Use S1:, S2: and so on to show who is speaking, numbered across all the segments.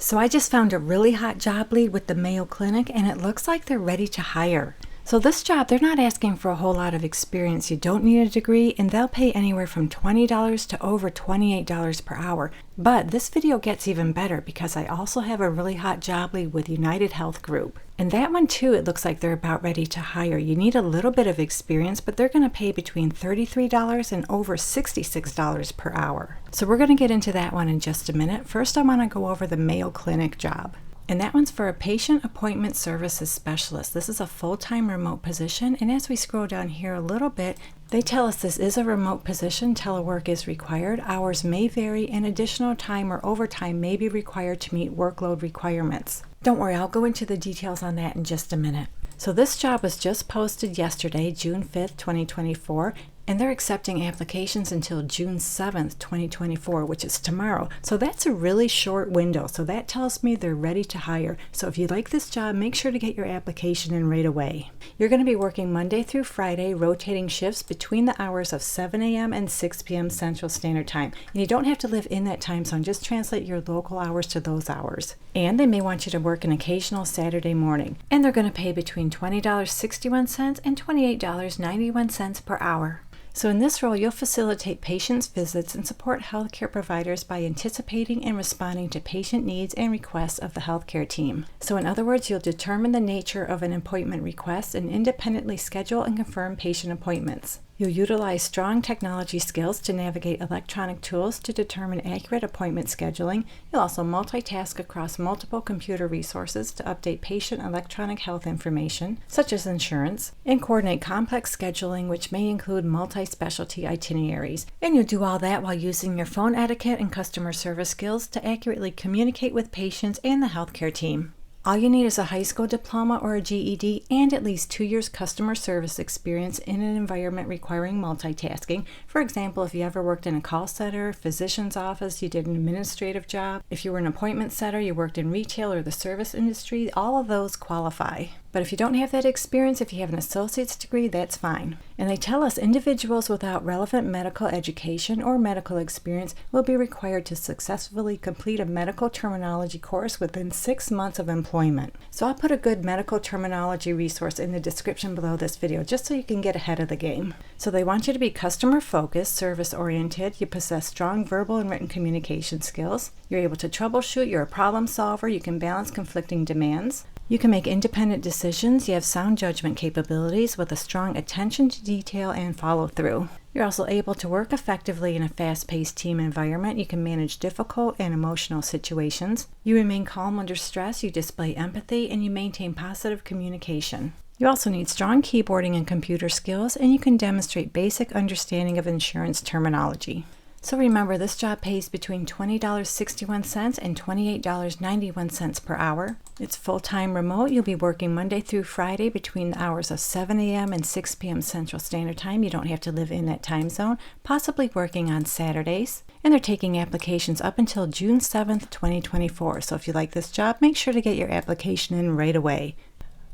S1: So I just found a really hot job lead with the Mayo Clinic, and it looks like they're ready to hire. So this job, they're not asking for a whole lot of experience. You don't need a degree, and they'll pay anywhere from $20 to over $28 per hour. But this video gets even better because I also have a really hot job lead with United Health Group. And that one too, it looks like they're about ready to hire. You need a little bit of experience, but they're going to pay between $33 and over $66 per hour. So we're going to get into that one in just a minute. First, I want to go over the Mayo Clinic job. And that one's for a patient appointment services specialist. This is a full-time remote position. And as we scroll down here a little bit, they tell us this is a remote position. Telework is required. Hours may vary, and additional time or overtime may be required to meet workload requirements. Don't worry, I'll go into the details on that in just a minute. So this job was just posted yesterday, June 5th, 2024. And they're accepting applications until June 7th, 2024, which is tomorrow. So that's a really short window. So that tells me they're ready to hire. So if you like this job, make sure to get your application in right away. You're going to be working Monday through Friday, rotating shifts between the hours of 7 a.m. and 6 p.m. Central Standard Time. And you don't have to live in that time zone. Just translate your local hours to those hours. And they may want you to work an occasional Saturday morning. And they're going to pay between $20.61 and $28.91 per hour. So in this role, you'll facilitate patients' visits and support healthcare providers by anticipating and responding to patient needs and requests of the healthcare team. So in other words, you'll determine the nature of an appointment request and independently schedule and confirm patient appointments. You'll utilize strong technology skills to navigate electronic tools to determine accurate appointment scheduling. You'll also multitask across multiple computer resources to update patient electronic health information, such as insurance, and coordinate complex scheduling, which may include multi-specialty itineraries. And you'll do all that while using your phone etiquette and customer service skills to accurately communicate with patients and the healthcare team. All you need is a high school diploma or a GED and at least 2 years customer service experience in an environment requiring multitasking. For example, if you ever worked in a call center, physician's office, you did an administrative job. If you were an appointment setter, you worked in retail or the service industry, all of those qualify. But if you don't have that experience, if you have an associate's degree, that's fine. And they tell us individuals without relevant medical education or medical experience will be required to successfully complete a medical terminology course within 6 months of employment. So I'll put a good medical terminology resource in the description below this video just so you can get ahead of the game. So they want you to be customer focused, service oriented, you possess strong verbal and written communication skills, you're able to troubleshoot, you're a problem solver, you can balance conflicting demands. You can make independent decisions, you have sound judgment capabilities with a strong attention to detail and follow-through. You're also able to work effectively in a fast-paced team environment. You can manage difficult and emotional situations. You remain calm under stress, you display empathy, and you maintain positive communication. You also need strong keyboarding and computer skills, and you can demonstrate basic understanding of insurance terminology. So remember, this job pays between $20.61 and $28.91 per hour. It's full-time remote. You'll be working Monday through Friday between the hours of 7 a.m. and 6 p.m. Central Standard Time. You don't have to live in that time zone, possibly working on Saturdays. And they're taking applications up until June 7th, 2024. So if you like this job, make sure to get your application in right away.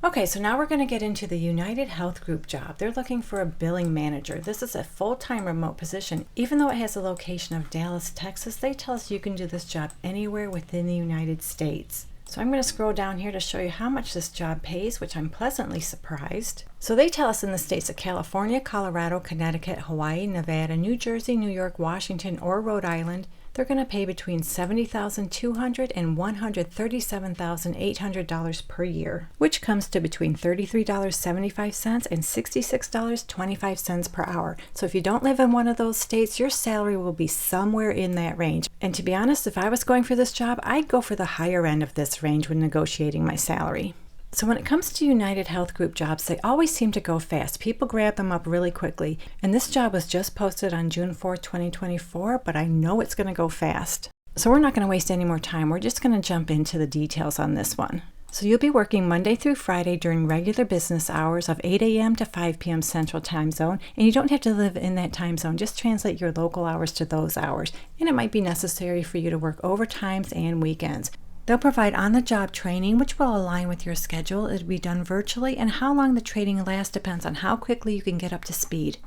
S1: Okay, so now we're going to get into the United Health Group job. They're looking for a billing manager. This is a full-time remote position. Even though it has a location of Dallas, Texas, they tell us you can do this job anywhere within the United States. So I'm going to scroll down here to show you how much this job pays, which I'm pleasantly surprised. So they tell us in the states of California, Colorado, Connecticut, Hawaii, Nevada, New Jersey, New York, Washington, or Rhode Island, they're going to pay between $70,200 and $137,800 per year, which comes to between $33.75 and $66.25 per hour. So if you don't live in one of those states, your salary will be somewhere in that range. And to be honest, if I was going for this job, I'd go for the higher end of this range when negotiating my salary. So when it comes to United Health Group jobs, they always seem to go fast. People grab them up really quickly. And this job was just posted on June 4th, 2024, but I know it's going to go fast. So we're not going to waste any more time. We're just going to jump into the details on this one. So you'll be working Monday through Friday during regular business hours of 8 a.m. to 5 p.m. Central Time Zone. And you don't have to live in that time zone. Just translate your local hours to those hours. And it might be necessary for you to work overtimes and weekends. They'll provide on-the-job training, which will align with your schedule. It'll be done virtually, and how long the training lasts depends on how quickly you can get up to speed.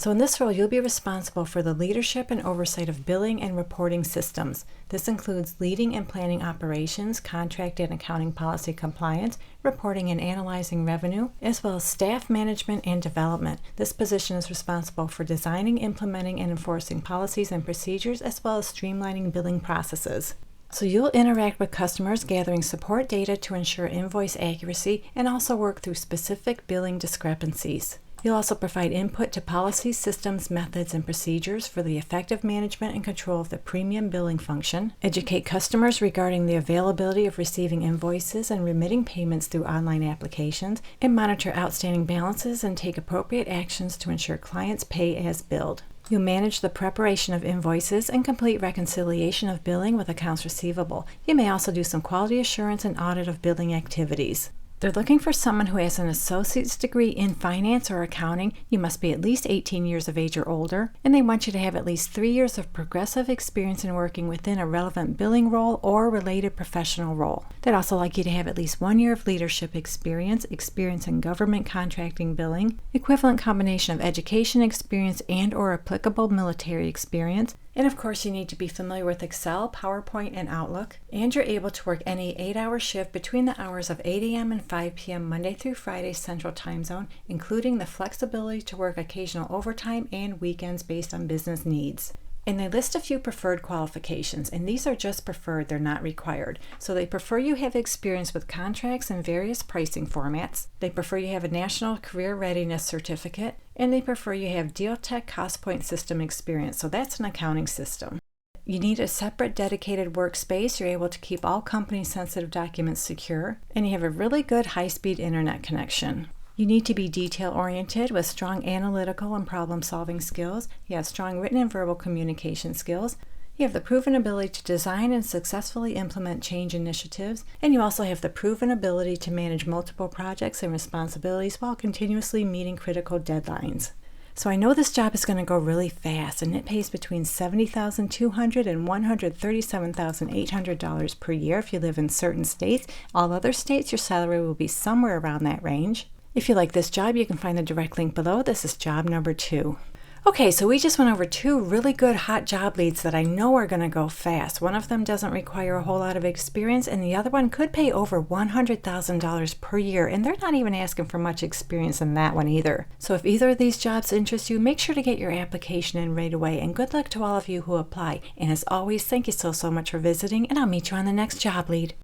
S1: So in this role, you'll be responsible for the leadership and oversight of billing and reporting systems. This includes leading and planning operations, contract and accounting policy compliance, reporting and analyzing revenue, as well as staff management and development. This position is responsible for designing, implementing, and enforcing policies and procedures, as well as streamlining billing processes. So you'll interact with customers, gathering support data to ensure invoice accuracy, and also work through specific billing discrepancies. You'll also provide input to policies, systems, methods, and procedures for the effective management and control of the premium billing function, educate customers regarding the availability of receiving invoices and remitting payments through online applications, and monitor outstanding balances and take appropriate actions to ensure clients pay as billed. You'll manage the preparation of invoices and complete reconciliation of billing with accounts receivable. You may also do some quality assurance and audit of billing activities. They're looking for someone who has an associate's degree in finance or accounting. You must be at least 18 years of age or older, and they want you to have at least 3 years of progressive experience in working within a relevant billing role or related professional role. They'd also like you to have at least 1 year of leadership experience in government contracting billing, equivalent combination of education experience and or applicable military experience, and of course, you need to be familiar with Excel, PowerPoint, and Outlook, and you're able to work any 8-hour shift between the hours of 8 a.m. and 5 p.m. Monday through Friday Central Time Zone, including the flexibility to work occasional overtime and weekends based on business needs. And they list a few preferred qualifications, and these are just preferred, they're not required. So they prefer you have experience with contracts and various pricing formats, they prefer you have a National Career Readiness Certificate, and they prefer you have Dealtech Cost Point System experience, so that's an accounting system. You need a separate dedicated workspace, you're able to keep all company-sensitive documents secure, and you have a really good high-speed internet connection. You need to be detail-oriented with strong analytical and problem-solving skills. You have strong written and verbal communication skills. You have the proven ability to design and successfully implement change initiatives. And you also have the proven ability to manage multiple projects and responsibilities while continuously meeting critical deadlines. So I know this job is going to go really fast, and it pays between $70,200 and $137,800 per year if you live in certain states. All other states, your salary will be somewhere around that range. If you like this job, you can find the direct link below. This is job number 2. Okay, so we just went over 2 really good hot job leads that I know are going to go fast. One of them doesn't require a whole lot of experience, and the other one could pay over $100,000 per year, and they're not even asking for much experience in that one either. So if either of these jobs interest you, make sure to get your application in right away, and good luck to all of you who apply. And as always, thank you so much for visiting, and I'll meet you on the next job lead.